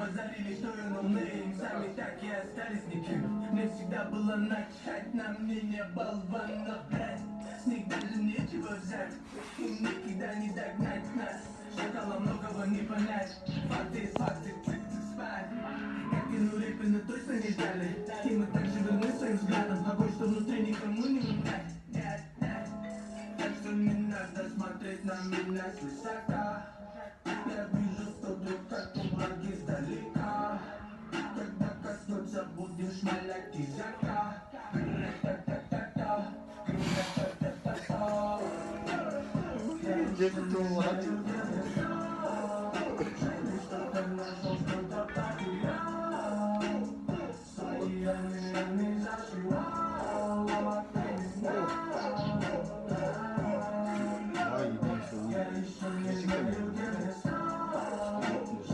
позорили, что юным сами так и остались никем. Мне всегда было начать на мнение болванов, блядь. С них даже нечего взять, им никогда не догнать нас. Шакала многого не понять, факты, цик-цик спать. Как и ну репины точно не ждали, и мы так же верны своим взглядом. Огонь, что внутри никому не унять. Так что не надо смотреть на меня свысока. Я вижу, что друг как враги издалека. Когда коснуться будешь шмалять языка. Где кто?